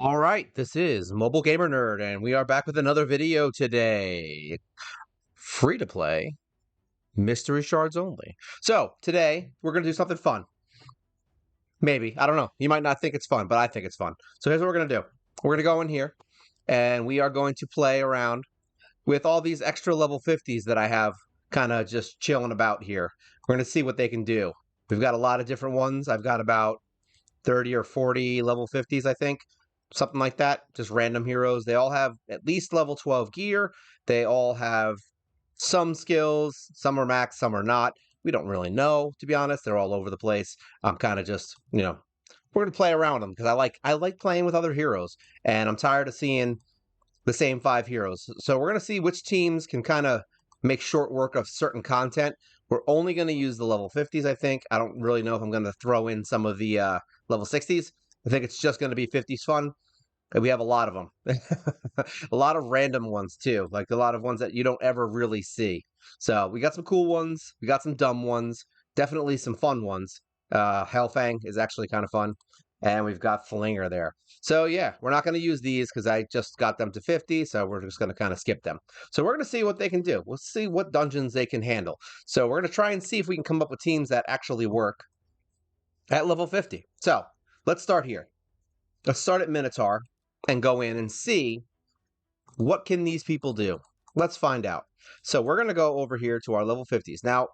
All right, this is Mobile Gamer Nerd, and we are back with another video today. Free to play, mystery shards only. So, today, we're going to do something fun. Maybe. I don't know. You might not think it's fun, but I think it's fun. So, here's what we're going to do we're going to go in here, and we are going to play around with all these extra level 50s that I have kind of just chilling about here. We're going to see what they can do. We've got a lot of different ones. I've got about 30 or 40 level 50s, I think. Something like that. Just random heroes. They all have at least level 12 gear. They all have some skills. Some are max, some are not. We don't really know, to be honest. They're all over the place. I'm kind of just, we're gonna play around them because I like playing with other heroes, and I'm tired of seeing the same 5 heroes. So we're gonna see which teams can kind of make short work of certain content. We're only going to use the level 50s, I think. I don't really know if I'm going to throw in some of the level 60s. I think it's just going to be 50s fun. And we have a lot of them. A lot of random ones, too. Like a lot of ones that you don't ever really see. So we got some cool ones. We got some dumb ones. Definitely some fun ones. Hellfang is actually kind of fun. And we've got Flinger there. So yeah, we're not going to use these because I just got them to 50. So we're just going to kind of skip them. So we're going to see what they can do. We'll see what dungeons they can handle. So we're going to try and see if we can come up with teams that actually work at level 50. So let's start here. Let's start at Minotaur and go in and see what can these people do. Let's find out. So we're going to go over here to our level 50s. Now,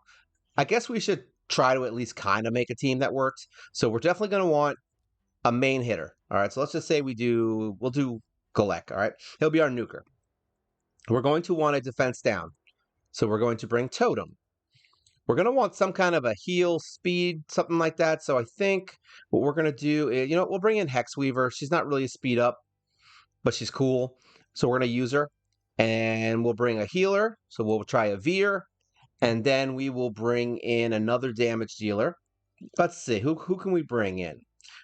I guess we should try to at least kind of make a team that works. So we're definitely going to want a main hitter. All right, so let's just say we'll do Golem. All right, he'll be our nuker. We're going to want a defense down. So we're going to bring Totem. We're going to want some kind of a heal, speed, something like that. So I think what we're going to do is, we'll bring in Hexweaver. She's not really a speed up, but she's cool. So we're going to use her. And we'll bring a healer. So we'll try a Veer. And then we will bring in another damage dealer. Let's see, who can we bring in?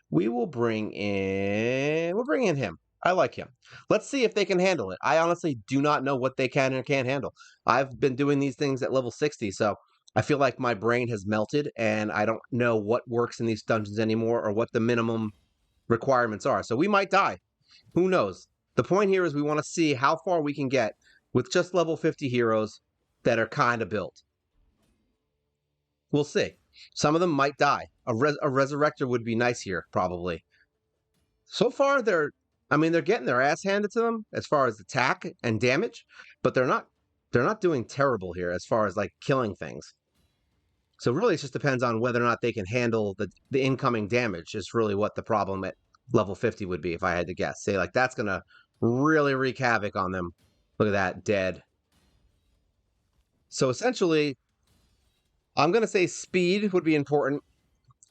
We'll bring in him. I like him. Let's see if they can handle it. I honestly do not know what they can and can't handle. I've been doing these things at level 60, so I feel like my brain has melted and I don't know what works in these dungeons anymore or what the minimum requirements are. So we might die. Who knows? The point here is we want to see how far we can get with just level 50 heroes that are kind of built. We'll see. Some of them might die. A resurrector would be nice here, probably. So far, they're getting their ass handed to them as far as attack and damage, but they're not doing terrible here as far as like killing things. So really, it just depends on whether or not they can handle the incoming damage. Is really what the problem at level 50 would be, if I had to guess. Say like that's gonna really wreak havoc on them. Look at that, dead. So essentially, I'm going to say speed would be important.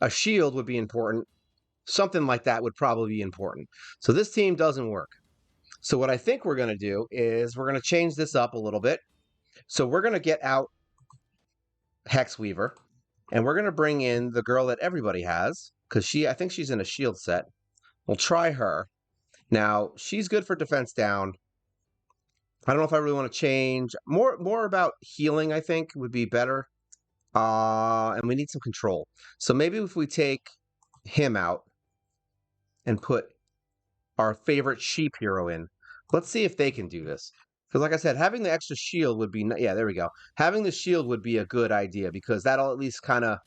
A shield would be important. Something like that would probably be important. So this team doesn't work. So what I think we're going to do is we're going to change this up a little bit. So we're going to get out Hexweaver, and we're going to bring in the girl that everybody has, because I think she's in a shield set. We'll try her. Now, she's good for defense down. I don't know if I really want to change. More about healing, I think, would be better. And we need some control. So maybe if we take him out and put our favorite sheep hero in, let's see if they can do this. Because like I said, having the extra shield would be, yeah, there we go. Having the shield would be a good idea because that'll at least kind of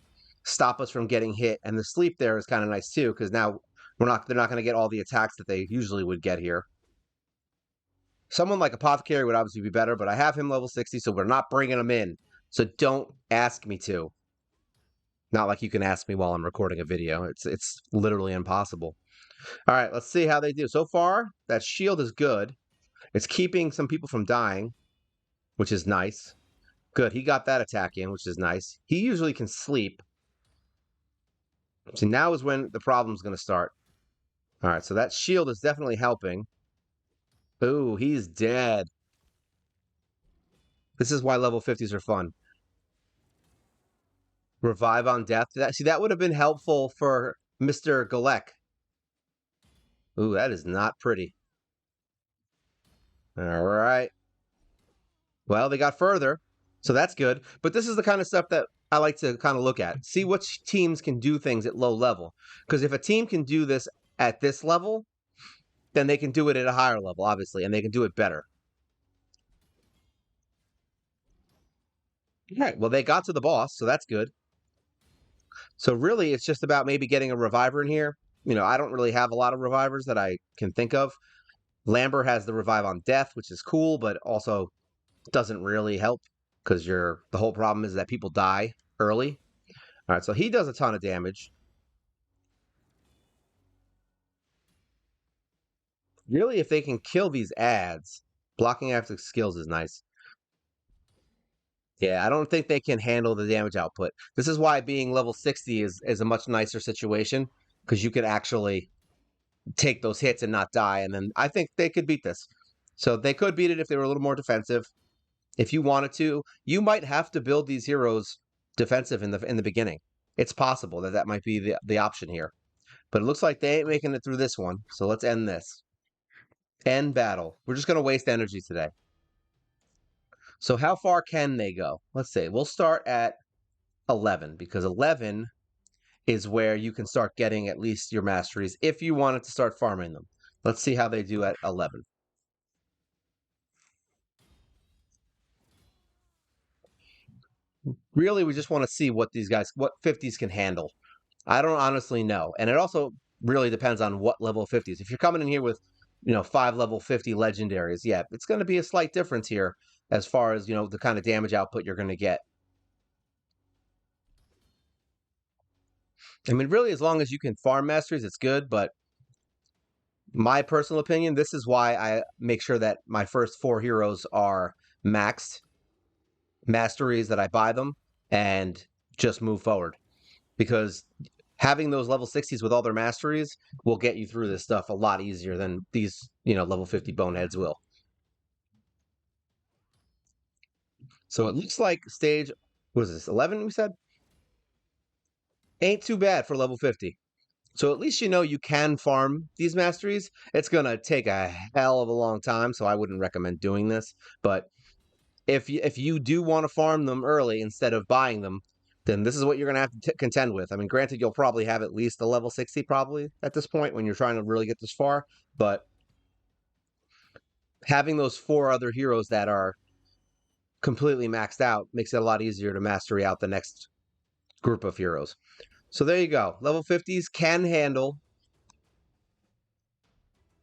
stop us from getting hit. And the sleep there is kind of nice too, because now they're not going to get all the attacks that they usually would get here. Someone like Apothecary would obviously be better, but I have him level 60, so we're not bringing him in. So don't ask me to. Not like you can ask me while I'm recording a video. It's literally impossible. All right, let's see how they do. So far, that shield is good. It's keeping some people from dying, which is nice. Good, he got that attack in, which is nice. He usually can sleep. So now is when the problem's going to start. All right, so that shield is definitely helping. Ooh, he's dead. This is why level 50s are fun. Revive on death. That would have been helpful for Mr. Golem. Ooh, that is not pretty. All right. Well, they got further, so that's good. But this is the kind of stuff that I like to kind of look at. See which teams can do things at low level. Because if a team can do this at this level, then they can do it at a higher level, obviously, and they can do it better. All right, well, they got to the boss, so that's good. So really, it's just about maybe getting a reviver in here. I don't really have a lot of revivers that I can think of. Lambert has the revive on death, which is cool, but also doesn't really help because the whole problem is that people die early. All right, so he does a ton of damage. Really, if they can kill these ads, blocking after skills is nice. Yeah, I don't think they can handle the damage output. This is why being level 60 is a much nicer situation because you can actually take those hits and not die. And then I think they could beat this. So they could beat it if they were a little more defensive. If you wanted to, you might have to build these heroes defensive in the beginning. It's possible that might be the option here. But it looks like they ain't making it through this one. So let's end this. End battle. We're just going to waste energy today. So how far can they go? Let's see. We'll start at 11 because 11 is where you can start getting at least your masteries if you wanted to start farming them. Let's see how they do at 11. Really, we just want to see what 50s can handle. I don't honestly know. And it also really depends on what level 50s. If you're coming in here with, 5 level 50 legendaries, yeah, it's going to be a slight difference here as far as, the kind of damage output you're going to get. I mean, really, as long as you can farm masteries, it's good. But my personal opinion, this is why I make sure that my first 4 heroes are maxed masteries, that I buy them and just move forward. Because having those level 60s with all their masteries will get you through this stuff a lot easier than these, level 50 boneheads will. So it looks like stage, what is this, 11 we said? Ain't too bad for level 50. So at least you can farm these masteries. It's going to take a hell of a long time, so I wouldn't recommend doing this. But if you do want to farm them early instead of buying them, then this is what you're going to have to contend with. I mean, granted, you'll probably have at least a level 60 probably at this point when you're trying to really get this far. But having those 4 other heroes that are completely maxed out makes it a lot easier to mastery out the next group of heroes. So there you go. Level 50s can handle.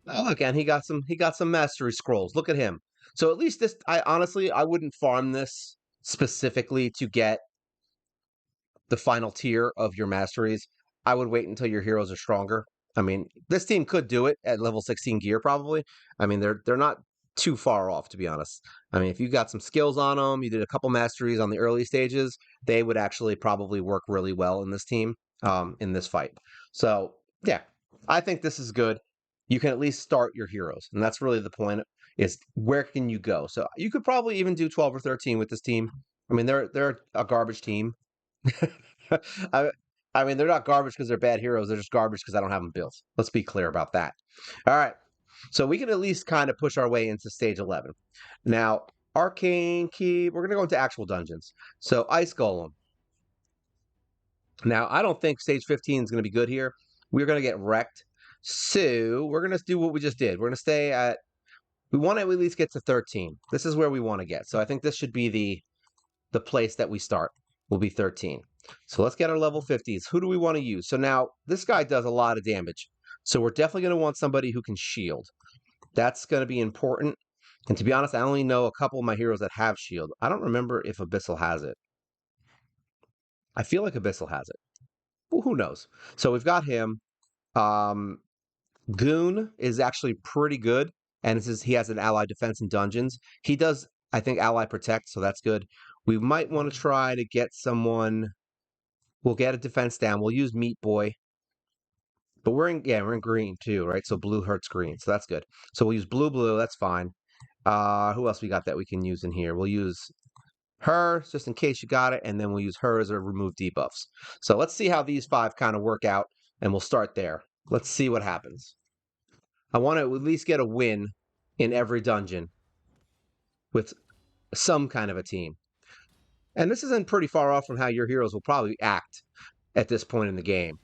Oh, look, and he got some mastery scrolls. Look at him. So at least this, I wouldn't farm this specifically to get the final tier of your masteries. I would wait until your heroes are stronger. I mean, this team could do it at level 16 gear probably. I mean, they're not too far off, to be honest. I mean, if you got some skills on them, you did a couple masteries on the early stages, they would actually probably work really well in this team, in this fight. So yeah, I think this is good. You can at least start your heroes, and that's really the point. Is where can you go? So you could probably even do 12 or 13 with this team. I mean, they're a garbage team. I, I mean, they're not garbage because they're bad heroes. They're just garbage because I don't have them built. Let's be clear about that. All right. So we can at least kind of push our way into stage 11. Now, Arcane Key, we're going to go into actual dungeons. So Ice Golem. Now, I don't think stage 15 is going to be good here. We're going to get wrecked. So we're going to do what we just did. We're going to stay at, we want to at least get to 13. This is where we want to get. So I think this should be the place that we start. Will be 13. So let's get our level 50s. Who do we want to use? So now this guy does a lot of damage. So we're definitely going to want somebody who can shield. That's going to be important. And to be honest, I only know a couple of my heroes that have shield. I don't remember if Abyssal has it. I feel like Abyssal has it. Well, who knows? So we've got him. Goon is actually pretty good. And it says he has an ally defense in dungeons. He does, I think, ally protect, so that's good. We might want to try to get someone. We'll get a defense down. We'll use Meat Boy. But we're in green too, right? So blue hurts green. So that's good. So we'll use blue. That's fine. Who else we got that we can use in here? We'll use her just in case you got it, and then we'll use her as a remove debuffs. So let's see how these 5 kind of work out, and we'll start there. Let's see what happens. I want to at least get a win in every dungeon with some kind of a team. And this isn't pretty far off from how your heroes will probably act at this point in the game.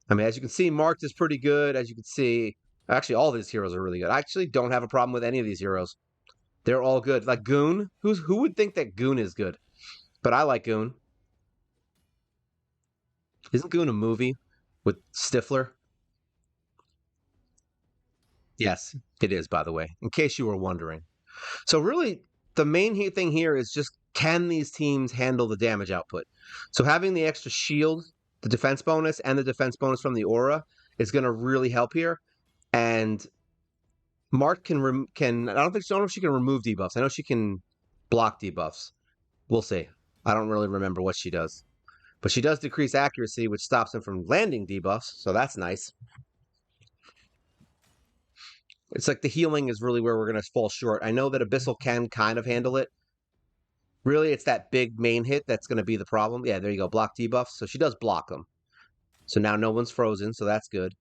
I mean, as you can see, Marked is pretty good. As you can see, Actually, all these heroes are really good. I actually don't have a problem with any of these heroes. They're all good. Like Goon, who would think that Goon is good? But I like Goon. Isn't Goon a movie with Stifler? Yes, it is, by the way, in case you were wondering. So really, the main thing here is just can these teams handle the damage output? So having the extra shield, the defense bonus, and the defense bonus from the aura is going to really help here. And Mark can I don't know if she can remove debuffs. I know she can block debuffs. We'll see. I don't really remember what she does. But she does decrease accuracy, which stops him from landing debuffs, so that's nice. It's like the healing is really where we're going to fall short. I know that Abyssal can kind of handle it. Really, it's that big main hit that's going to be the problem. Yeah, there you go. Block debuffs. So she does block them. So now no one's frozen, so that's good.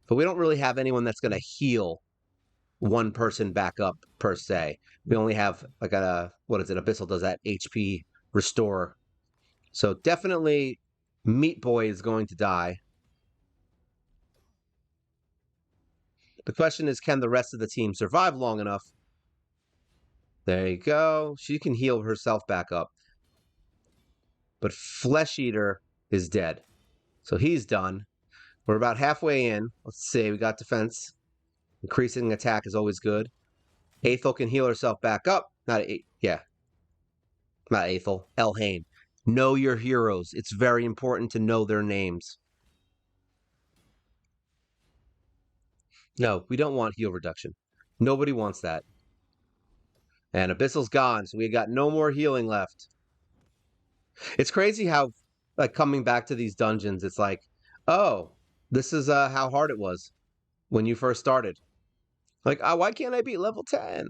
But we don't really have anyone that's going to heal one person back up per se. We only have like what is it? Abyssal does that HP restore. So definitely Meat Boy is going to die. The question is, can the rest of the team survive long enough? There you go. She can heal herself back up. But Flesh Eater is dead. So he's done. We're about halfway in. Let's see. We got defense. Increasing attack is always good. Aethel can heal herself back up. Not Aethel. Elhain. Know your heroes. It's very important to know their names. No, we don't want heal reduction. Nobody wants that. And Abyssal's gone, so we got no more healing left. It's crazy how, like, coming back to these dungeons, it's like, oh, this is how hard it was when you first started. Like, oh, why can't I beat level 10?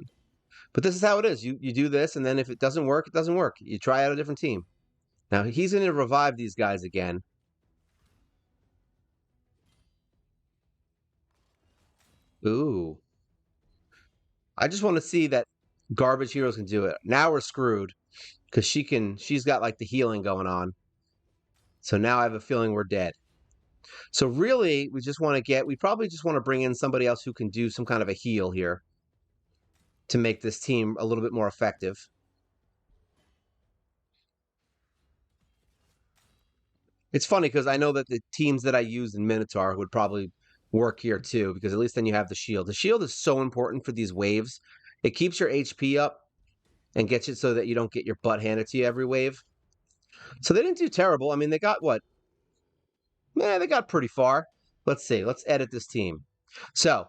But this is how it is. You do this, and then if it doesn't work, it doesn't work. You try out a different team. Now, he's going to revive these guys again. Ooh. I just want to see that garbage heroes can do it. Now we're screwed because she's got like the healing going on. So now I have a feeling we're dead. So really, we probably just want to bring in somebody else who can do some kind of a heal here to make this team a little bit more effective. It's funny because I know that the teams that I use in Minotaur would probably work here too, because at least then you have the shield. The shield is so important for these waves. It keeps your HP up and gets it so that you don't get your butt handed to you every wave. So they didn't do terrible. I mean, they got what? Man, they got pretty far. Let's see. Let's edit this team. So,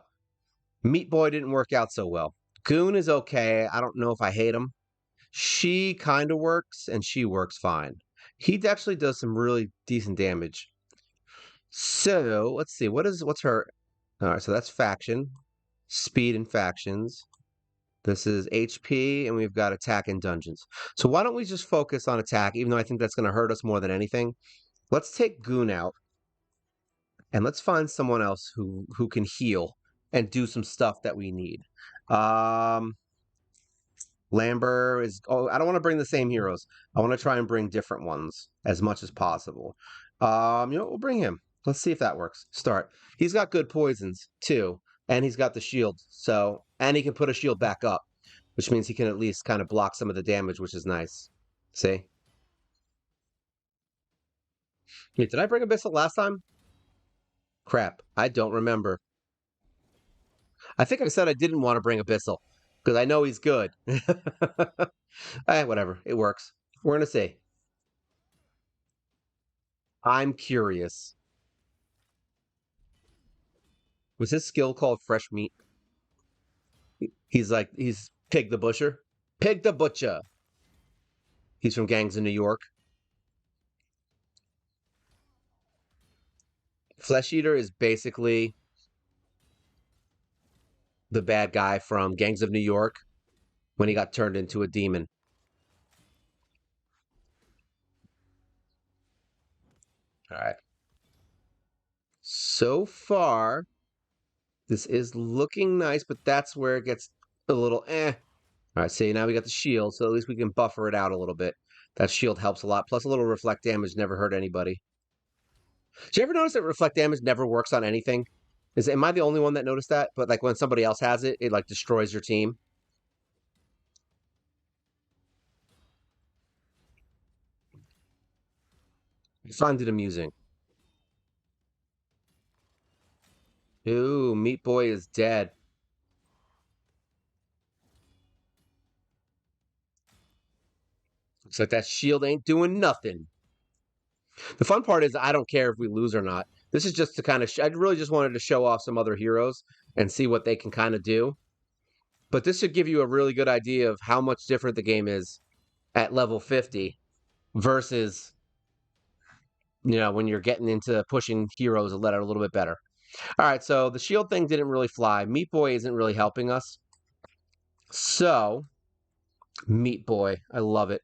Meat Boy didn't work out so well. Goon is okay. I don't know if I hate him. She kind of works, and she works fine. He actually does some really decent damage. So, let's see. What's her... All right, so that's faction. Speed and factions. This is HP, and we've got attack and dungeons. So why don't we just focus on attack, even though I think that's going to hurt us more than anything. Let's take Goon out, and let's find someone else who can heal and do some stuff that we need. Lambert is... Oh, I don't want to bring the same heroes. I want to try and bring different ones as much as possible. We'll bring him. Let's see if that works. Start. He's got good poisons, too. And he's got the shield. And he can put a shield back up, which means he can at least kind of block some of the damage, which is nice. See? Wait, did I bring Abyssal last time? Crap. I don't remember. I think I said I didn't want to bring Abyssal, because I know he's good. Whatever. It works. We're going to see. I'm curious. Was his skill called Fresh Meat? He's Pig the Butcher. Pig the Butcher. He's from Gangs in New York. Flesh Eater is basically the bad guy from Gangs of New York when he got turned into a demon. All right. So far, this is looking nice, but that's where it gets a little eh. All right, see, now we got the shield, so at least we can buffer it out a little bit. That shield helps a lot. Plus, a little reflect damage never hurt anybody. Did you ever notice that reflect damage never works on anything? Am I the only one that noticed that? But like when somebody else has it, it like destroys your team. I find it amusing. Ooh, Meat Boy is dead. Looks like that shield ain't doing nothing. The fun part is I don't care if we lose or not. This is just to kind of, I really just wanted to show off some other heroes and see what they can kind of do. But this should give you a really good idea of how much different the game is at level 50 versus, when you're getting into pushing heroes that are a little bit better. All right, so the shield thing didn't really fly. Meat Boy isn't really helping us. So, Meat Boy, I love it.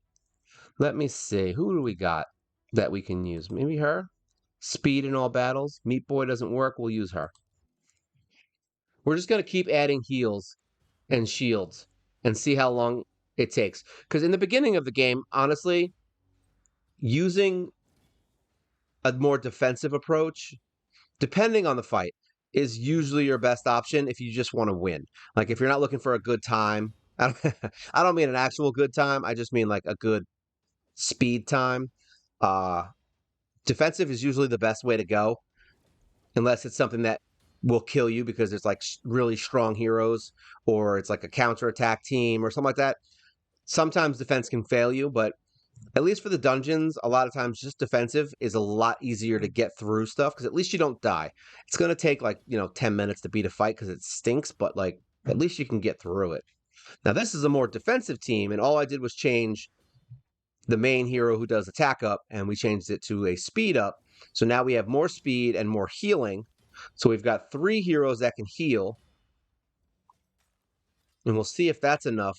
Let me see. Who do we got that we can use? Maybe her? Speed in all battles. Meat Boy doesn't work. We'll use her. We're just going to keep adding heals and shields and see how long it takes. Because in the beginning of the game, honestly, using a more defensive approach, depending on the fight, is usually your best option if you just want to win. Like if you're not looking for a good time, I don't mean an actual good time. I just mean like a good speed time. Uh, Defensive is usually the best way to go, unless it's something that will kill you because it's like really strong heroes or it's like a counterattack team or something like that. Sometimes defense can fail you, but at least for the dungeons, a lot of times just defensive is a lot easier to get through stuff because at least you don't die. It's going to take like, 10 minutes to beat a fight because it stinks, but like at least you can get through it. Now, this is a more defensive team, and all I did was change the main hero who does attack up, and we changed it to a speed up. So now we have more speed and more healing. So we've got 3 heroes that can heal, and we'll see if that's enough.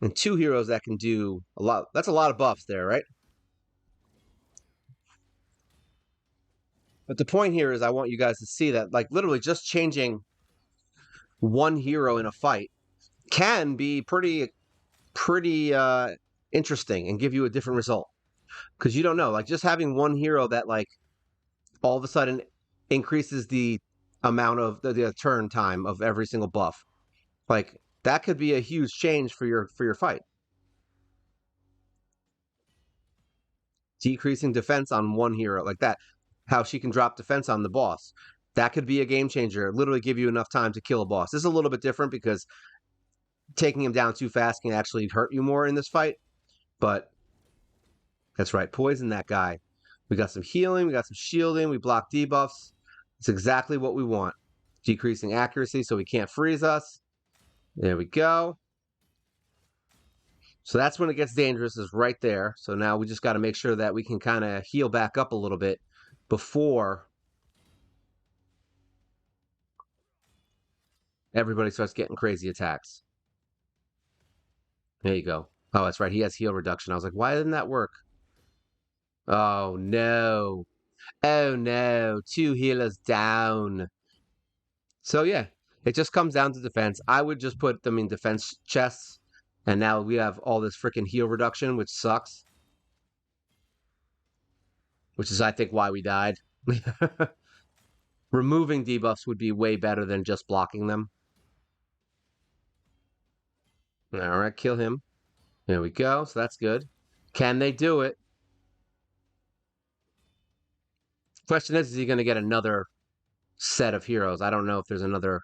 And 2 heroes that can do a lot. That's a lot of buffs there, right? But the point here is I want you guys to see that, like, literally just changing one hero in a fight can be pretty interesting and give you a different result. Because you don't know, like, just having one hero that, like, all of a sudden increases the amount of the turn time of every single buff. Like, that could be a huge change for your fight. Decreasing defense on one hero like that, how she can drop defense on the boss. That could be a game changer. Literally give you enough time to kill a boss. This is a little bit different because taking him down too fast can actually hurt you more in this fight. But that's right, poison that guy. We got some healing, we got some shielding, we block debuffs. It's exactly what we want. Decreasing accuracy so he can't freeze us. There we go. So that's when it gets dangerous, is right there. So now we just got to make sure that we can kind of heal back up a little bit before everybody starts getting crazy attacks. There you go. Oh, that's right. He has heal reduction. I was like, why didn't that work? Oh, no. Oh, no. 2 healers down. So, yeah, it just comes down to defense. I would just put them in defense chests. And now we have all this freaking heal reduction, which sucks. Which is, I think, why we died. Removing debuffs would be way better than just blocking them. All right, kill him. There we go. So that's good. Can they do it? Question is he going to get another set of heroes? I don't know if there's another.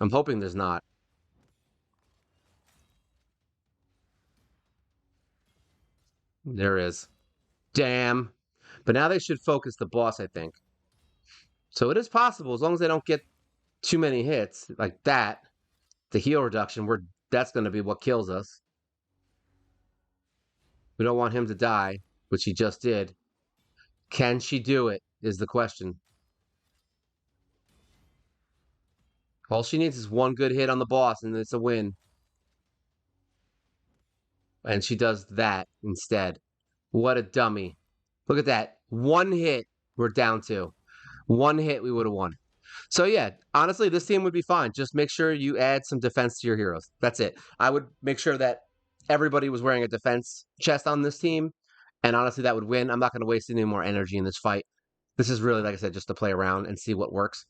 I'm hoping there's not. There is. Damn. But now they should focus the boss, I think. So it is possible, as long as they don't get too many hits like that, the heal reduction, that's going to be what kills us. We don't want him to die, which he just did. Can she do it, is the question. All she needs is one good hit on the boss, and it's a win. And she does that instead. What a dummy. Look at that. One hit, we're down to. One hit, we would have won. So, yeah, honestly, this team would be fine. Just make sure you add some defense to your heroes. That's it. I would make sure that everybody was wearing a defense chest on this team. And honestly, that would win. I'm not going to waste any more energy in this fight. This is really, like I said, just to play around and see what works.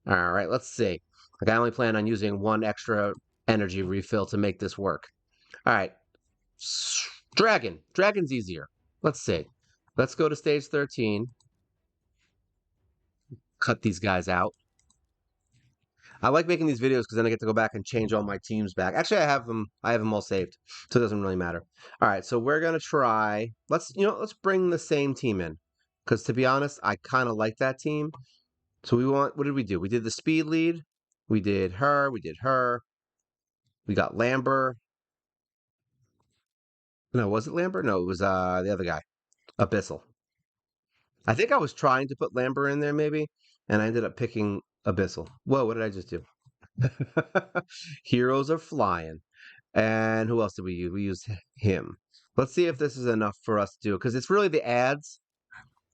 All right, let's see. Like I only plan on using one extra energy refill to make this work. All right, Dragon. Dragon's easier. Let's see. Let's go to stage 13. Cut these guys out. I like making these videos because then I get to go back and change all my teams back. Actually, I have them. I have them all saved, so it doesn't really matter. All right, so we're gonna try. Let's bring the same team in, because to be honest, I kind of like that team. So we want. What did we do? We did the speed lead. We did her. We did her. We got Lambert. No, was it Lambert? No, it was the other guy, Abyssal. I think I was trying to put Lambert in there maybe, and I ended up picking Abyssal. Whoa, what did I just do? Heroes are flying. And who else did we use? We used him. Let's see if this is enough for us to do it, because it's really the ads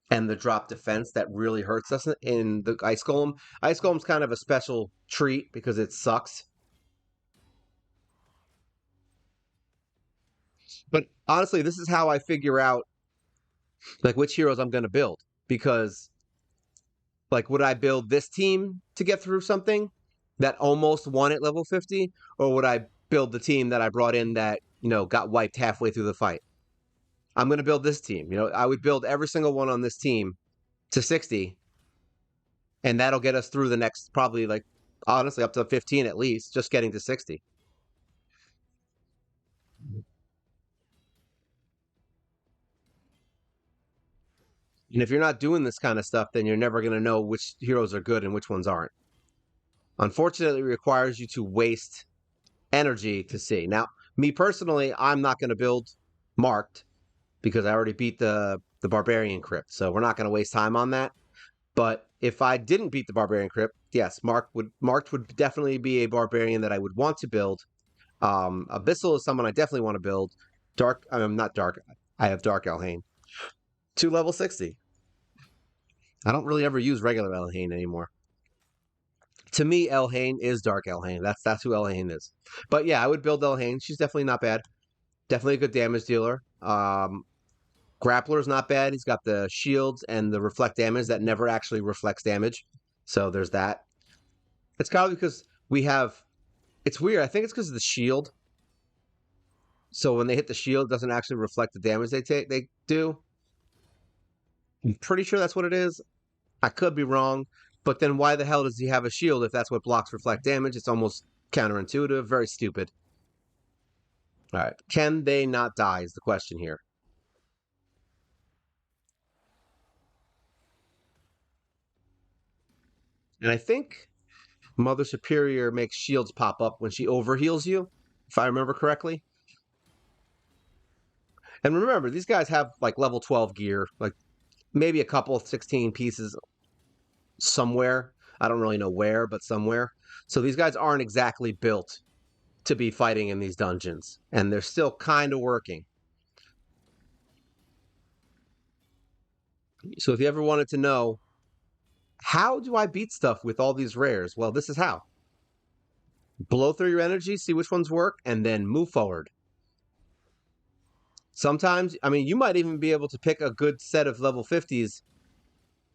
and the drop defense that really hurts us in the Ice Golem. Ice Golem's kind of a special treat because it sucks. But honestly, this is how I figure out like which heroes I'm going to build, because like would I build this team to get through something that almost won at level 50, or would I build the team that I brought in that, got wiped halfway through the fight? I'm going to build this team. I would build every single one on this team to 60, and that'll get us through the next probably like honestly up to 15 at least, just getting to 60. And if you're not doing this kind of stuff, then you're never going to know which heroes are good and which ones aren't. Unfortunately, it requires you to waste energy to see. Now, me personally, I'm not going to build marked because I already beat the barbarian crypt, so we're not going to waste time on that. But if I didn't beat the barbarian crypt, yes, marked would definitely be a barbarian that I would want to build. Abyssal is someone I definitely want to build. Dark, I'm not dark. I have Dark Elhane to level 60. I don't really ever use regular Elhane anymore. To me, Elhane is Dark Elhane. That's who Elhane is. But yeah, I would build Elhane. She's definitely not bad. Definitely a good damage dealer. Grappler's not bad. He's got the shields and the reflect damage that never actually reflects damage. So there's that. It's probably because we have. It's weird. I think it's because of the shield. So when they hit the shield, it doesn't actually reflect the damage they take. They do. I'm pretty sure that's what it is. I could be wrong. But then why the hell does he have a shield if that's what blocks reflect damage? It's almost counterintuitive. Very stupid. All right. Can they not die is the question here. And I think Mother Superior makes shields pop up when she overheals you, if I remember correctly. And remember, these guys have like level 12 gear, like maybe a couple of 16 pieces somewhere. I don't really know where, but somewhere. So these guys aren't exactly built to be fighting in these dungeons, and they're still kind of working. So if you ever wanted to know, how do I beat stuff with all these rares? Well, this is how. Blow through your energy, see which ones work, and then move forward. Sometimes, I mean, you might even be able to pick a good set of level 50s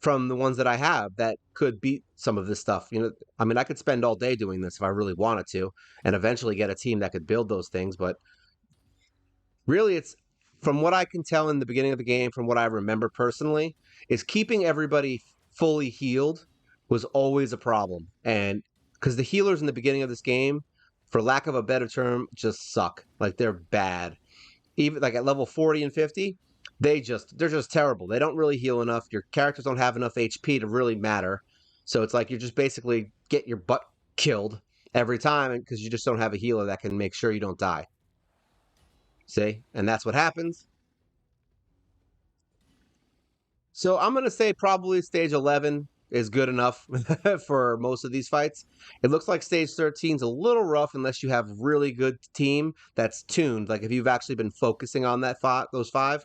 from the ones that I have that could beat some of this stuff. I mean, I could spend all day doing this if I really wanted to, and eventually get a team that could build those things. But really, it's from what I can tell in the beginning of the game, from what I remember personally, is keeping everybody fully healed was always a problem. And because the healers in the beginning of this game, for lack of a better term, just suck. Like they're bad. Even like at level 40 and 50, they're just terrible. They don't really heal enough. Your characters don't have enough HP to really matter. So it's like you just basically get your butt killed every time because you just don't have a healer that can make sure you don't die. See? And that's what happens. So I'm going to say probably stage 11 is good enough for most of these fights. It looks like stage 13 is a little rough unless you have really good team that's tuned. Like if you've actually been focusing on those five,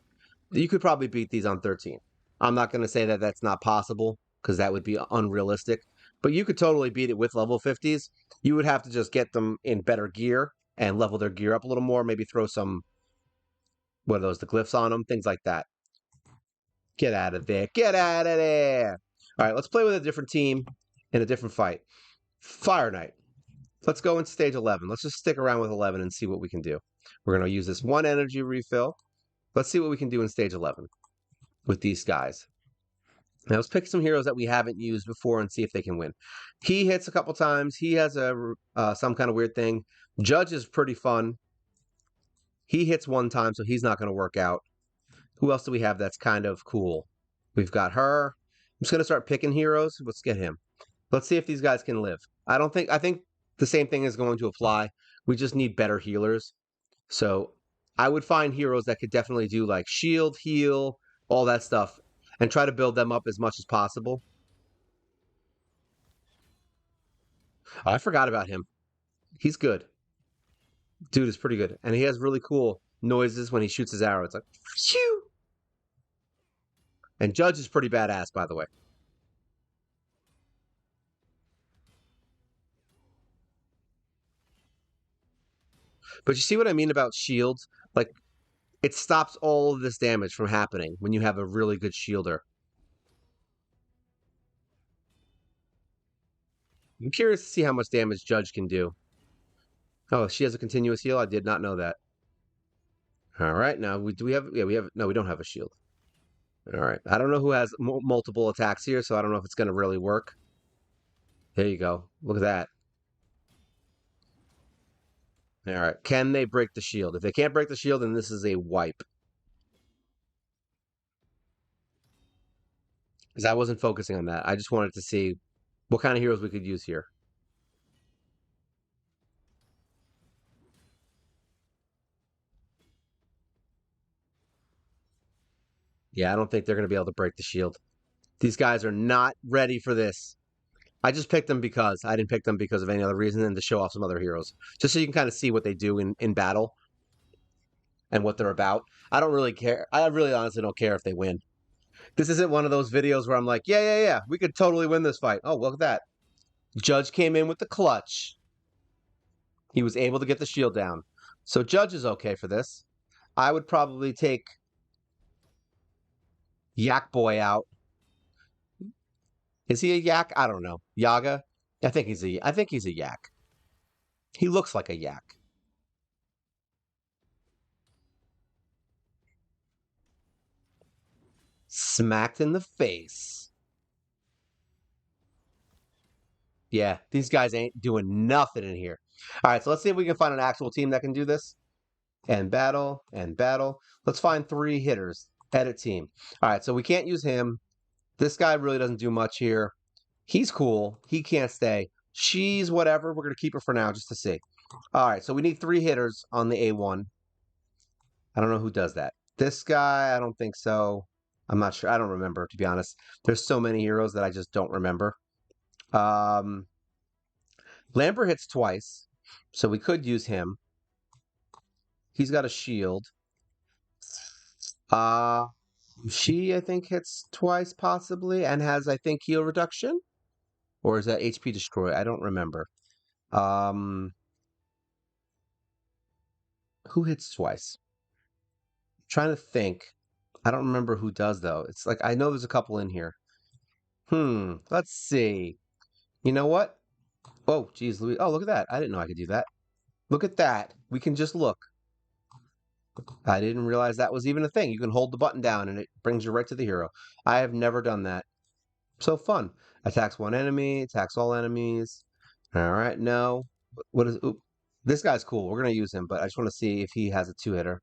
you could probably beat these on 13. I'm not going to say that that's not possible because that would be unrealistic, but you could totally beat it with level 50s. You would have to just get them in better gear and level their gear up a little more, maybe throw some, what are those, the glyphs on them, things like that. Get out of there. Get out of there. All right, let's play with a different team in a different fight. Fire Knight. Let's go in stage 11. Let's just stick around with 11 and see what we can do. We're going to use this one energy refill. Let's see what we can do in stage 11 with these guys. Now let's pick some heroes that we haven't used before and see if they can win. He hits a couple times. He has a some kind of weird thing. Judge is pretty fun. He hits one time, so he's not going to work out. Who else do we have that's kind of cool? We've got her. I'm just going to start picking heroes. Let's get him. Let's see if these guys can live. I think the same thing is going to apply. We just need better healers. So I would find heroes that could definitely do like shield, heal, all that stuff, and try to build them up as much as possible. I forgot about him. He's good. Dude is pretty good. And he has really cool noises when he shoots his arrow. It's like, phew! And Judge is pretty badass, by the way. But you see what I mean about shields? Like, it stops all of this damage from happening when you have a really good shielder. I'm curious to see how much damage Judge can do. Oh, she has a continuous heal? I did not know that. All right, now do we have? Yeah, we have. No, we don't have a shield. All right, I don't know who has multiple attacks here, so I don't know if it's going to really work. There you go. Look at that. All right, can they break the shield? If they can't break the shield, then this is a wipe. Because I wasn't focusing on that. I just wanted to see what kind of heroes we could use here. Yeah, I don't think they're going to be able to break the shield. These guys are not ready for this. I just picked them because I didn't pick them because of any other reason and to show off some other heroes. Just so you can kind of see what they do in battle and what they're about. I don't really care. I really honestly don't care if they win. This isn't one of those videos where I'm like, yeah, we could totally win this fight. Oh, look at that. Judge came in with the clutch. He was able to get the shield down. So Judge is okay for this. I would probably take Yak Boy out. Is he a yak? I don't know. Yaga? I think he's a yak. He looks like a yak. Smacked in the face. Yeah, these guys ain't doing nothing in here. All right, so let's see if we can find an actual team that can do this. And battle, and battle. Let's find 3 hitters. Edit team. All right, so we can't use him. This guy really doesn't do much here. He's cool. He can't stay. She's whatever. We're going to keep her for now just to see. All right, so we need 3 hitters on the A1. I don't know who does that. This guy, I don't think so. I'm not sure. I don't remember, to be honest. There's so many heroes that I just don't remember. Lambert hits twice, so we could use him. He's got a shield. She, I think, hits twice, possibly, and has, I think, heal reduction? Or is that HP destroy? I don't remember. Who hits twice? I'm trying to think. I don't remember who does, though. It's like, I know there's a couple in here. Let's see. You know what? Oh, geez, Louis. Oh, look at that. I didn't know I could do that. Look at that. We can just look. I didn't realize that was even a thing. You can hold the button down and it brings you right to the hero. I have never done that. So fun. Attacks one enemy, attacks all enemies. All right, no. What is... Oop. This guy's cool. We're going to use him, but I just want to see if he has a 2-hitter.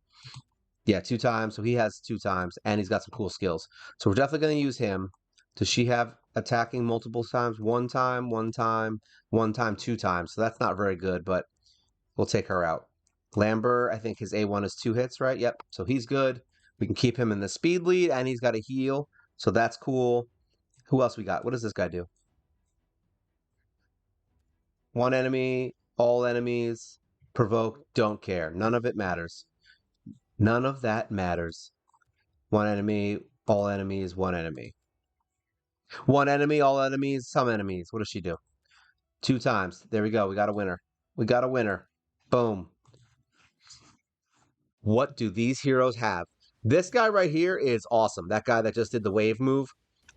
Yeah, 2 times. So he has 2 times, and he's got some cool skills. So we're definitely going to use him. Does she have attacking multiple times? 1 time, 1 time, 1 time, 2 times. So that's not very good, but we'll take her out. Lambert, I think his A1 is 2 hits, right? Yep. So he's good. We can keep him in the speed lead, and he's got a heal. So that's cool. Who else we got? What does this guy do? 1 enemy, all enemies, provoke, don't care. None of it matters. None of that matters. 1 enemy, all enemies, 1 enemy. 1 enemy, all enemies, some enemies. What does she do? 2 times. There we go. We got a winner. We got a winner. Boom. What do these heroes have? This guy right here is awesome. That guy that just did the wave move.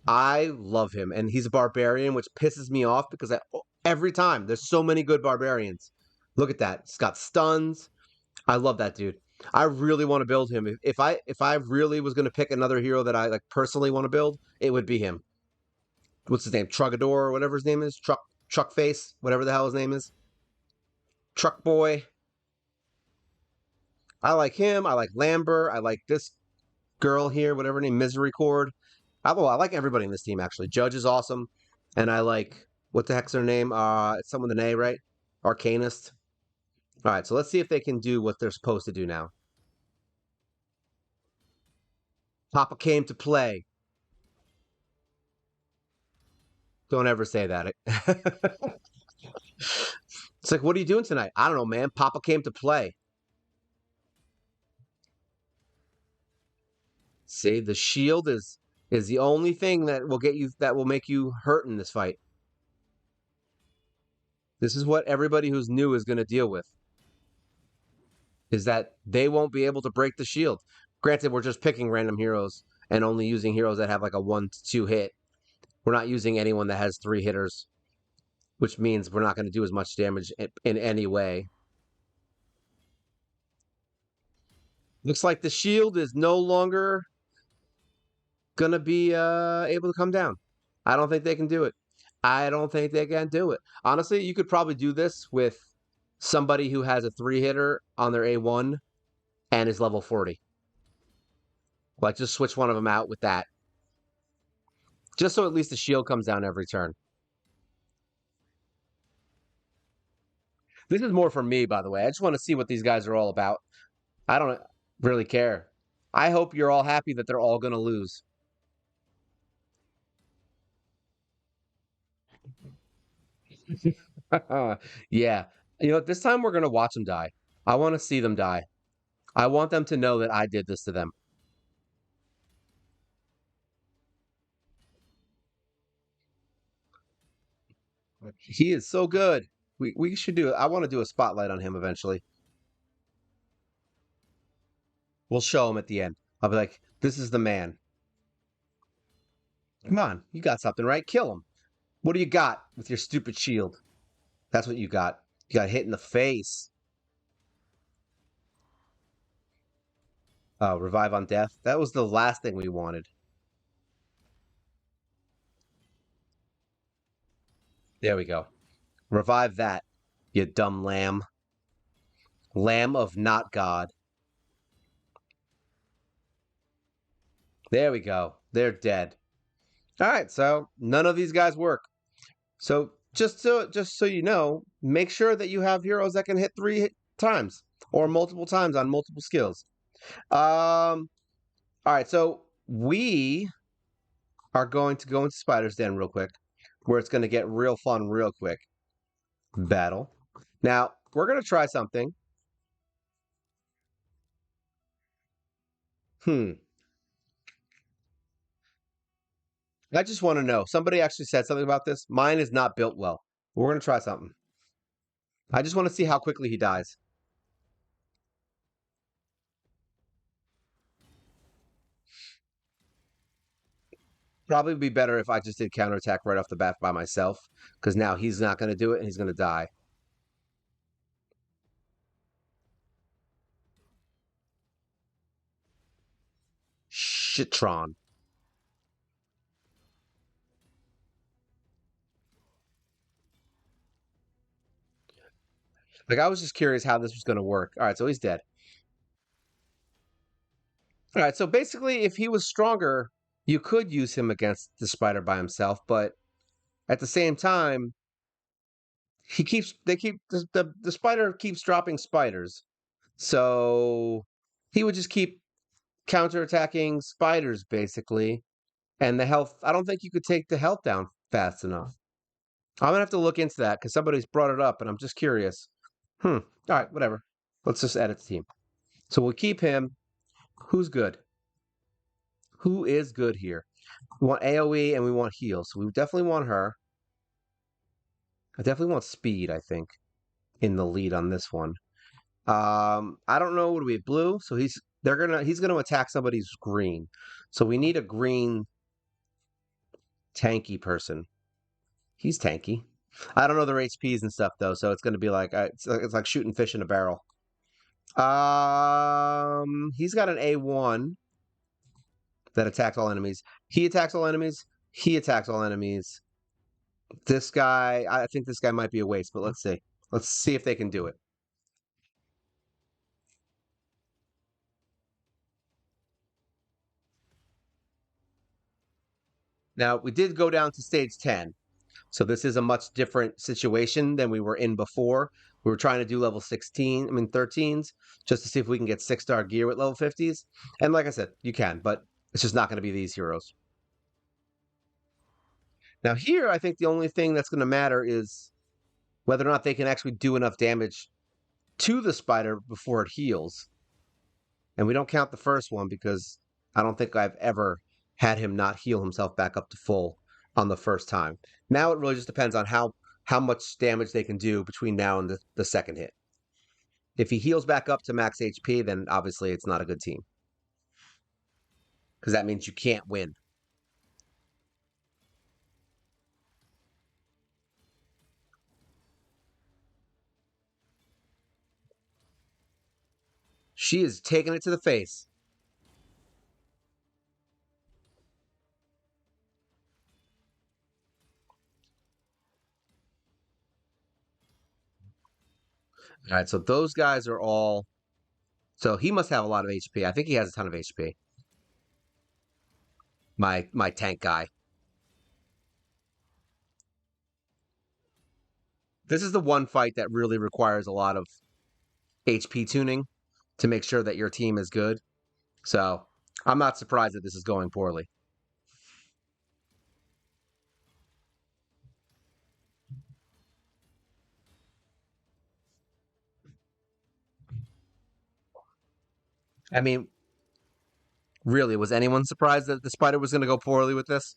I love him. And he's a barbarian, which pisses me off because every time there's so many good barbarians. Look at that. He's got stuns. I love that dude. I really want to build him. If I really was going to pick another hero that I like personally want to build, it would be him. What's his name? Trugador or whatever his name is. Truck Face, whatever the hell his name is. Truck Boy. I like him. I like Lambert. I like this girl here, whatever her name, Misery Cord. I like everybody in this team actually. Judge is awesome, and I like what the heck's her name? It's someone with an A, right? Arcanist. All right, so let's see if they can do what they're supposed to do now. Papa came to play. Don't ever say that. It's like, what are you doing tonight? I don't know, man. Papa came to play. See, the shield is the only thing that will make you hurt in this fight. This is what everybody who's new is going to deal with. Is that they won't be able to break the shield. Granted, we're just picking random heroes and only using heroes that have like a 1-2 hit. We're not using anyone that has 3 hitters, which means we're not going to do as much damage in any way. Looks like the shield is no longer going to be able to come down. I don't think they can do it. I don't think they can do it. Honestly, you could probably do this with somebody who has a 3-hitter on their A1 and is level 40. Like, just switch one of them out with that. Just so at least the shield comes down every turn. This is more for me, by the way. I just want to see what these guys are all about. I don't really care. I hope you're all happy that they're all going to lose. Yeah. You know, this time we're going to watch them die. I want to see them die. I want them to know that I did this to them. He is so good. We should do it. I want to do a spotlight on him eventually. We'll show him at the end. I'll be like, this is the man. Come on, you got something, right? Kill him. What do you got with your stupid shield? That's what you got. You got hit in the face. Revive on death. That was the last thing we wanted. There we go. Revive that, you dumb lamb. Lamb of not God. There we go. They're dead. All right, so none of these guys work. So just so you know, make sure that you have heroes that can hit 3 times or multiple times on multiple skills. All right, so we are going to go into Spider's Den real quick, where it's going to get real fun real quick. Battle. Now, we're going to try something. I just want to know. Somebody actually said something about this. Mine is not built well. We're going to try something. I just want to see how quickly he dies. Probably be better if I just did counterattack right off the bat by myself, because now he's not going to do it and he's going to die. Shitron. Like, I was just curious how this was going to work. All right, so he's dead. All right, so basically, if he was stronger, you could use him against the spider by himself, but at the same time, the spider keeps dropping spiders. So he would just keep counterattacking spiders, basically. And the health, I don't think you could take the health down fast enough. I'm going to have to look into that because somebody's brought it up and I'm just curious. All right, whatever. Let's just edit the team. So we'll keep him. Who's good? Who is good here? We want AoE and we want heal. So we definitely want her. I definitely want speed, I think, in the lead on this one. I don't know. What do we have? Blue? So He's gonna attack somebody who's green. So we need a green tanky person. He's tanky. I don't know their HPs and stuff though, so it's gonna be like it's like shooting fish in a barrel. He's got an A1 that attacks all enemies. He attacks all enemies. He attacks all enemies. This guy, I think this guy might be a waste, but let's see. Let's see if they can do it. Now, we did go down to stage 10. So this is a much different situation than we were in before. We were trying to do level 13s, just to see if we can get 6-star gear with level 50s. And like I said, you can, but it's just not going to be these heroes. Now here, I think the only thing that's going to matter is whether or not they can actually do enough damage to the spider before it heals. And we don't count the first one because I don't think I've ever had him not heal himself back up to full on the first time. Now it really just depends on how much damage they can do between now and the second hit. If he heals back up to max HP, then obviously it's not a good team. Because that means you can't win. She is taking it to the face. All right, so those guys are all... So he must have a lot of HP. I think he has a ton of HP. My tank guy. This is the one fight that really requires a lot of HP tuning to make sure that your team is good. So I'm not surprised that this is going poorly. I mean, really, was anyone surprised that the spider was going to go poorly with this?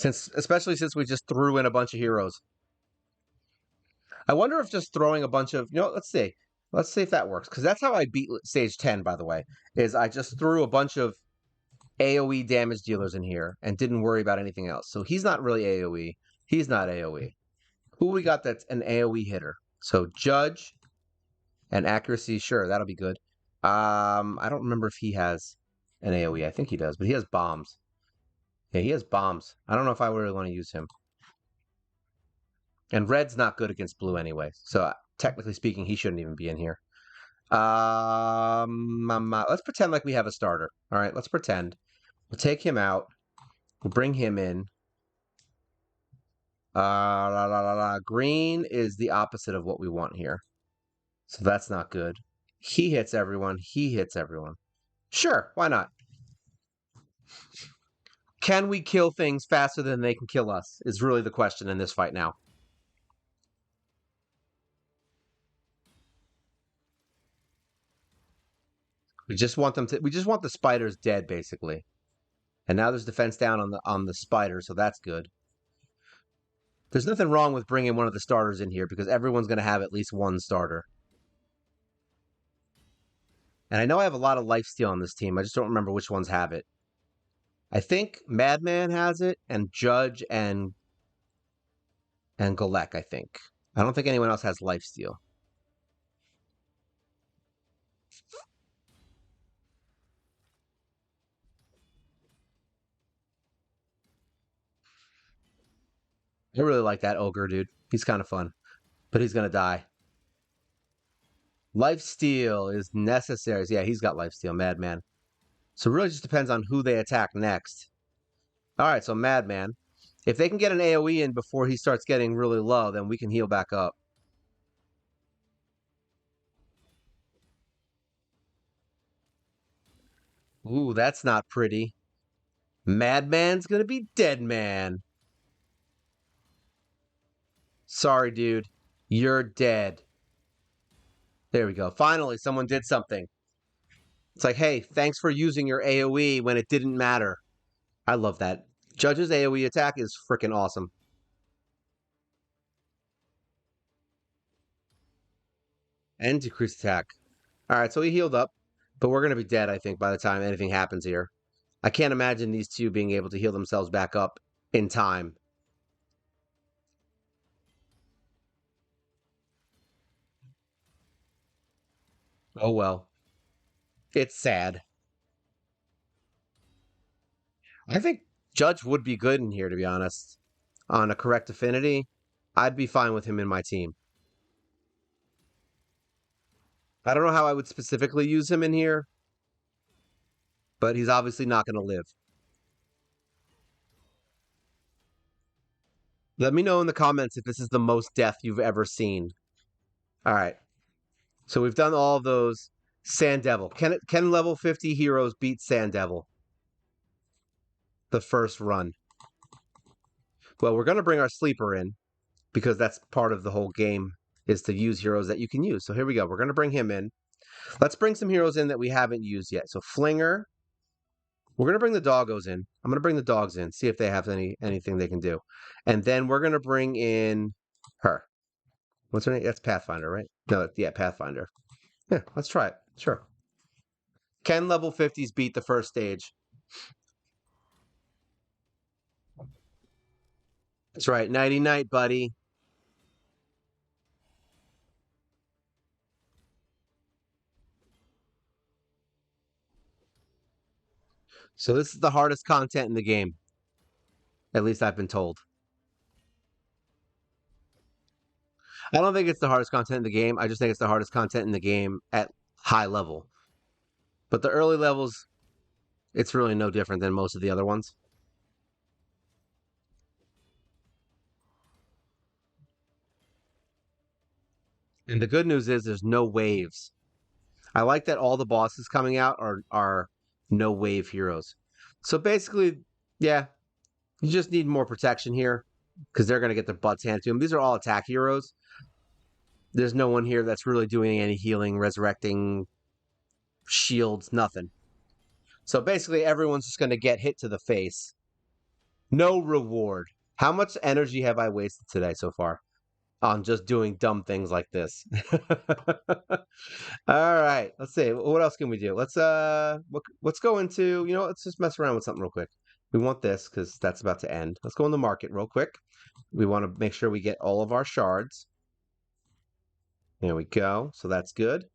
Especially since we just threw in a bunch of heroes. I wonder if just throwing a bunch of, let's see. Let's see if that works. Because that's how I beat stage 10, by the way, is I just threw a bunch of AoE damage dealers in here and didn't worry about anything else. So he's not really AoE. He's not AoE. Who we got that's an AoE hitter? So Judge and accuracy, sure, that'll be good. I don't remember if he has an AoE. I think he does, but he has bombs. Yeah, he has bombs. I don't know if I really want to use him. And red's not good against blue anyway, so technically speaking, he shouldn't even be in here. Let's pretend like we have a starter. All right, let's pretend. We'll take him out. We'll bring him in. Green is the opposite of what we want here. So that's not good. He hits everyone. He hits everyone. Sure, why not? Can we kill things faster than they can kill us is really the question in this fight now. We just want the spiders dead, basically. And now there's defense down on the spider, so that's good. There's nothing wrong with bringing one of the starters in here because everyone's going to have at least one starter. And I know I have a lot of lifesteal on this team. I just don't remember which ones have it. I think Madman has it, and Judge and Golek, I think. I don't think anyone else has lifesteal. I really like that ogre, dude. He's kind of fun. But he's going to die. Lifesteal is necessary. Yeah, he's got lifesteal, Madman. So it really just depends on who they attack next. All right, so Madman. If they can get an AoE in before he starts getting really low, then we can heal back up. Ooh, that's not pretty. Madman's gonna be dead man. Sorry, dude. You're dead. There we go. Finally, someone did something. It's like, hey, thanks for using your AoE when it didn't matter. I love that. Judge's AoE attack is freaking awesome. And decreased attack. All right, so he healed up. But we're going to be dead, I think, by the time anything happens here. I can't imagine these two being able to heal themselves back up in time. Oh well. It's sad. I think Judge would be good in here, to be honest. On a correct affinity, I'd be fine with him in my team. I don't know how I would specifically use him in here, but he's obviously not going to live. Let me know in the comments if this is the most death you've ever seen. All right. So we've done all of those. Sand Devil. Can level 50 heroes beat Sand Devil? The first run. Well, we're going to bring our sleeper in because that's part of the whole game is to use heroes that you can use. So here we go. We're going to bring him in. Let's bring some heroes in that we haven't used yet. So Flinger. We're going to bring the doggos in. I'm going to bring the dogs in, see if they have anything they can do. And then we're going to bring in her. What's her name? That's Pathfinder, right? No, yeah, Pathfinder. Yeah, let's try it. Sure. Can level 50s beat the first stage? That's right. Nighty night, buddy. So this is the hardest content in the game. At least I've been told. I don't think it's the hardest content in the game. I just think it's the hardest content in the game at high level. But the early levels, it's really no different than most of the other ones. And the good news is there's no waves. I like that all the bosses coming out are no wave heroes. So basically, yeah, you just need more protection here because they're going to get their butts handed to them. These are all attack heroes. There's no one here that's really doing any healing, resurrecting, shields, nothing. So basically, everyone's just going to get hit to the face. No reward. How much energy have I wasted today so far on just doing dumb things like this? All right, let's see. What else can we do? Let's go into, let's just mess around with something real quick. We want this because that's about to end. Let's go in the market real quick. We want to make sure we get all of our shards. There we go. So that's good.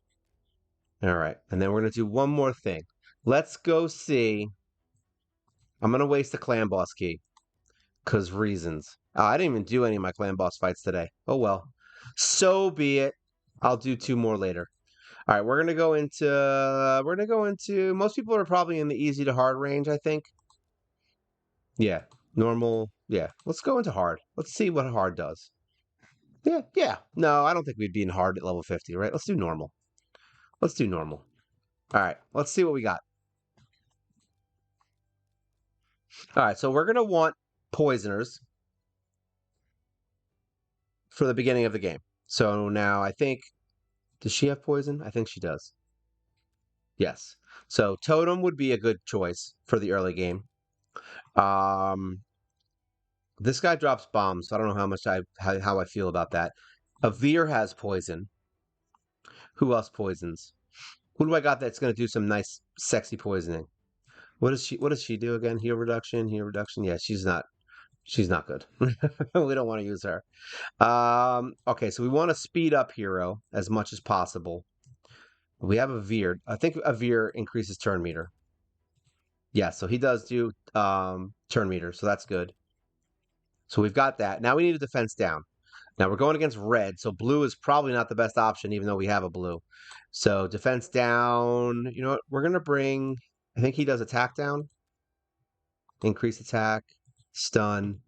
All right, and then we're gonna do one more thing. Let's go see. I'm gonna waste a clan boss key because reasons. Oh, I didn't even do any of my clan boss fights today. Oh well. So be it. I'll do two more later. All right, we're gonna go into most people are probably in the easy to hard range, I think. Yeah. Normal. Yeah. Let's go into hard. Let's see what hard does. Yeah, yeah. No, I don't think we'd be in hard at level 50, right? Let's do normal. Let's do normal. All right, let's see what we got. All right, so we're gonna want poisoners for the beginning of the game. So now I think, does she have poison? I think she does. Yes. So Totem would be a good choice for the early game. Um, this guy drops bombs, so I don't know how I feel about that. Avir has poison. Who else poisons? Who do I got that's going to do some nice, sexy poisoning? What does she do again? Heal reduction, heal reduction. Yeah, she's not. She's not good. We don't want to use her. Okay, so we want to speed up hero as much as possible. We have a Veer. I think a Veer increases turn meter. Yeah, so he does do turn meter, so that's good. So we've got that. Now we need a defense down. Now we're going against red, so blue is probably not the best option, even though we have a blue. So defense down. You know what? We're gonna bring. I think he does attack down, increase attack, stun,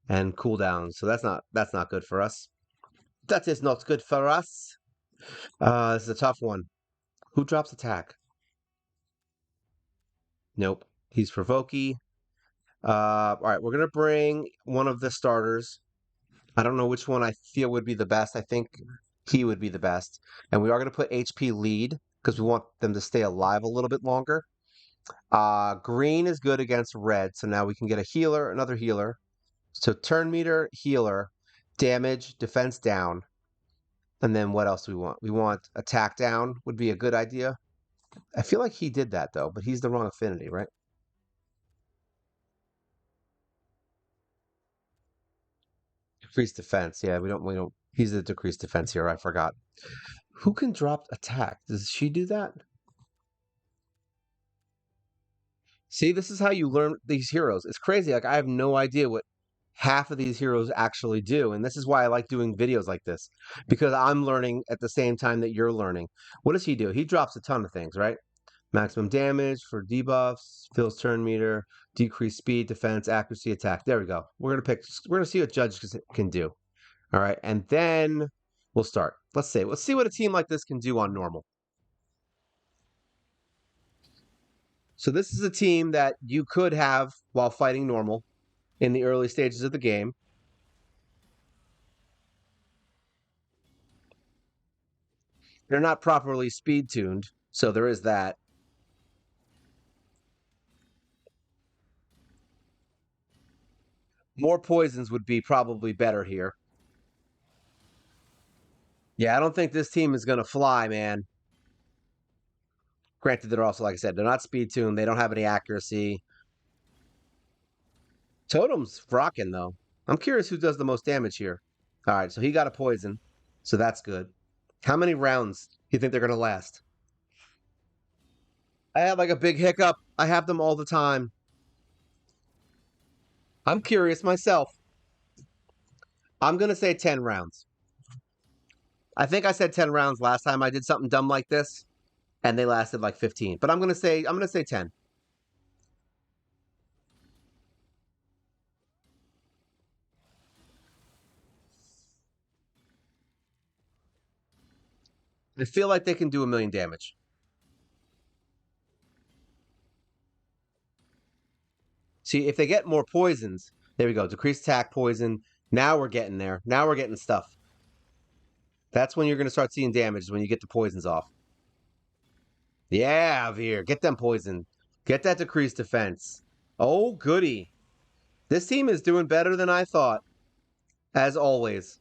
and cooldown. So that's not good for us. That is not good for us. This is a tough one. Who drops attack? Nope. He's provoky. All right, we're gonna bring one of the starters. I don't know which one I feel would be the best. I think he would be the best. And we are gonna put HP lead because we want them to stay alive a little bit longer. Green is good against red, so now we can get a healer, another healer. So turn meter, healer, damage, defense down. And then what else do we want? We want attack down would be a good idea. I feel like he did that though, but he's the wrong affinity, right? Decreased defense. Yeah, we don't he's the decreased defense here. I forgot. Who can drop attack? Does she do that? See, this is how you learn these heroes. It's crazy. Like I have no idea what half of these heroes actually do. And this is why I like doing videos like this. Because I'm learning at the same time that you're learning. What does he do? He drops a ton of things, right? Maximum damage for debuffs, fills turn meter, decreased speed, defense, accuracy, attack. There we go. We're gonna see what Judge can do. All right, and then we'll start. Let's see what a team like this can do on normal. So this is a team that you could have while fighting normal in the early stages of the game. They're not properly speed tuned, so there is that. More poisons would be probably better here. Yeah, I don't think this team is going to fly, man. Granted, they're also, like I said, they're not speed tuned. They don't have any accuracy. Totem's rocking, though. I'm curious who does the most damage here. All right, so he got a poison, so that's good. How many rounds do you think they're going to last? I have like a big hiccup. I have them all the time. I'm curious myself. I'm going to say 10 rounds. I think I said 10 rounds last time I did something dumb like this, and they lasted like 15. But I'm going to say 10. I feel like they can do 1,000,000 damage. See, if they get more poisons, there we go. Decreased attack, poison. Now we're getting there. Now we're getting stuff. That's when you're going to start seeing damage, is when you get the poisons off. Yeah, Veer. Get them poison. Get that decreased defense. Oh, goody. This team is doing better than I thought, as always.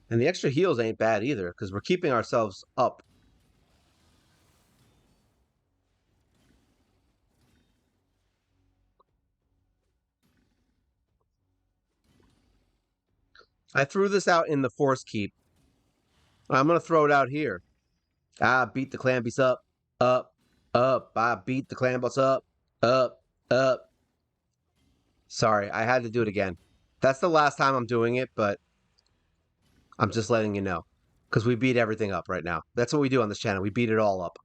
And the extra heals ain't bad either, because we're keeping ourselves up. I threw this out in the force keep. I'm going to throw it out here. I beat the clan beast up, up, up. I beat the clan boss up, up, up. Sorry, I had to do it again. That's the last time I'm doing it, but I'm just letting you know. Because we beat everything up right now. That's what we do on this channel. We beat it all up.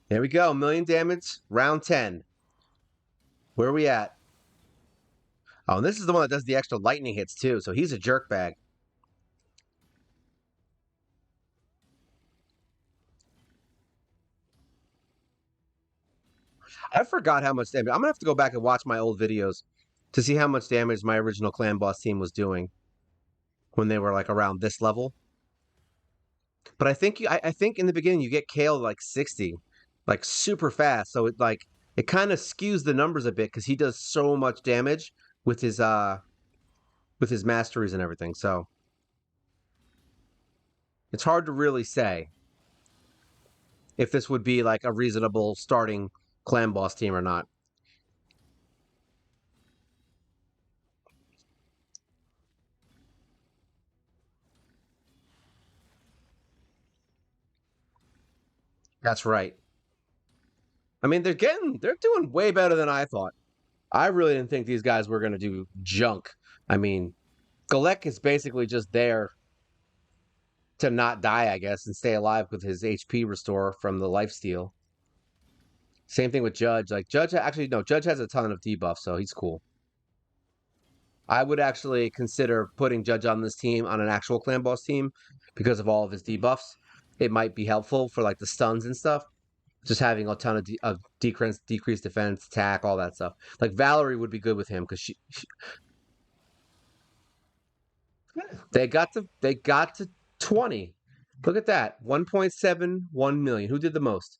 There we go. 1,000,000 damage. Round 10. Where are we at? Oh, and this is the one that does the extra lightning hits, too. So he's a jerk bag. I forgot how much damage. I'm going to have to go back and watch my old videos to see how much damage my original clan boss team was doing when they were like around this level. But I think in the beginning you get Kale like 60, like super fast. So it kind of skews the numbers a bit because he does so much damage with his masteries and everything. So it's hard to really say if this would be like a reasonable starting clan boss team or not. That's right. I mean, they're doing way better than I thought. I really didn't think these guys were going to do junk. I mean, Galek is basically just there to not die, I guess, and stay alive with his HP restore from the lifesteal. Same thing with Judge. Like Judge, actually no, Judge has a ton of debuffs, so he's cool. I would actually consider putting Judge on this team on an actual clan boss team because of all of his debuffs. It might be helpful for like the stuns and stuff. Just having a ton of decreased defense, attack, all that stuff. Like Valerie would be good with him because they got to 20. Look at that, 1.71 million. Who did the most?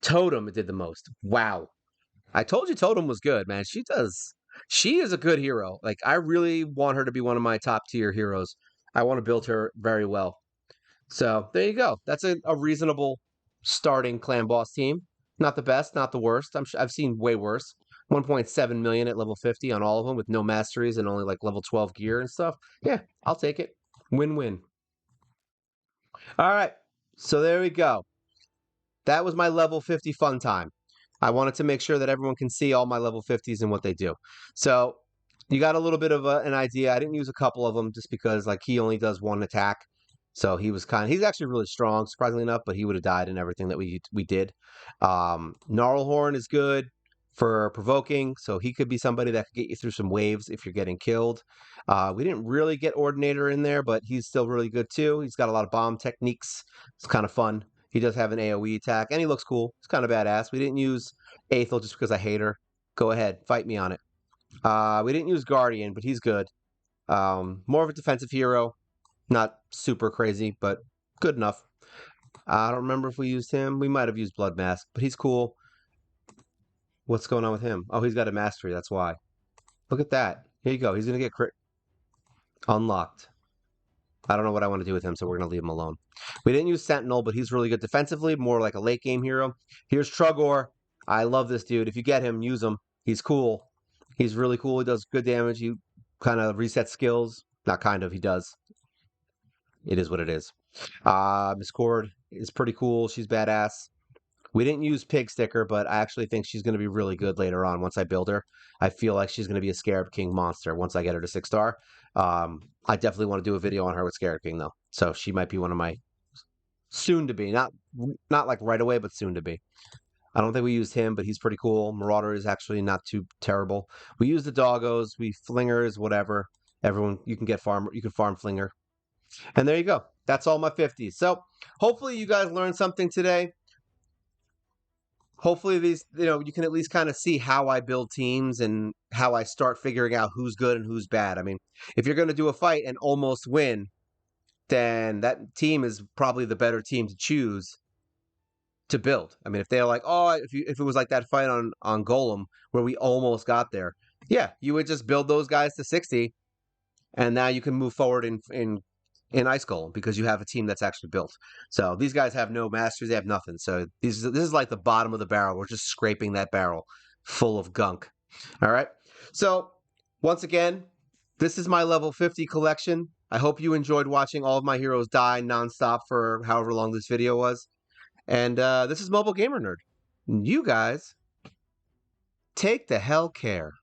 Totem did the most. Wow. I told you Totem was good, man. She does. She is a good hero. Like, I really want her to be one of my top tier heroes. I want to build her very well. So there you go. That's a reasonable starting clan boss team. Not the best, not the worst. I've seen way worse. 1.7 million at level 50 on all of them with no masteries and only like level 12 gear and stuff. Yeah, I'll take it. Win-win. All right. So there we go. That was my level 50 fun time. I wanted to make sure that everyone can see all my level 50s and what they do. So you got a little bit of an idea. I didn't use a couple of them just because like he only does one attack. So he's actually really strong, surprisingly enough, but he would have died in everything that we did. Gnarlhorn is good for provoking, so he could be somebody that could get you through some waves if you're getting killed. We didn't really get Ordinator in there, but he's still really good too. He's got a lot of bomb techniques. It's kind of fun. He does have an AoE attack, and he looks cool. It's kind of badass. We didn't use Aethel just because I hate her. Go ahead, fight me on it. We didn't use Guardian, but he's good. More of a defensive hero. Not super crazy, but good enough. I don't remember if we used him. We might have used Blood Mask, but he's cool. What's going on with him? Oh, he's got a mastery. That's why. Look at that. Here you go. He's going to get crit unlocked. I don't know what I want to do with him, so we're going to leave him alone. We didn't use Sentinel, but he's really good defensively, more like a late game hero. Here's Trugor. I love this dude. If you get him, use him. He's cool. He's really cool. He does good damage. He kind of resets skills. Not kind of, he does. It is what it is. Miss Cord is pretty cool. She's badass. We didn't use Pig Sticker, but I actually think she's going to be really good later on once I build her. I feel like she's going to be a Scarab King monster once I get her to 6-star. I definitely want to do a video on her with Scarab King, though. So she might be one of my soon-to-be. Not like right away, but soon-to-be. I don't think we used him, but he's pretty cool. Marauder is actually not too terrible. We use the doggos, we flingers, whatever. Everyone, you can farm flinger. And there you go. That's all my 50s. So hopefully you guys learned something today. Hopefully these, you can at least kind of see how I build teams and how I start figuring out who's good and who's bad. I mean, if you're going to do a fight and almost win, then that team is probably the better team to choose to build. I mean, if they're like, oh, if it was like that fight on Golem where we almost got there, yeah, you would just build those guys to 60, and now you can move forward in Ice Golem because you have a team that's actually built. So these guys have no masters; they have nothing. So this is like the bottom of the barrel. We're just scraping that barrel full of gunk. All right. So once again, this is my level 50 collection. I hope you enjoyed watching all of my heroes die nonstop for however long this video was. And this is Mobile Gamer Nerd. You guys take the hell care.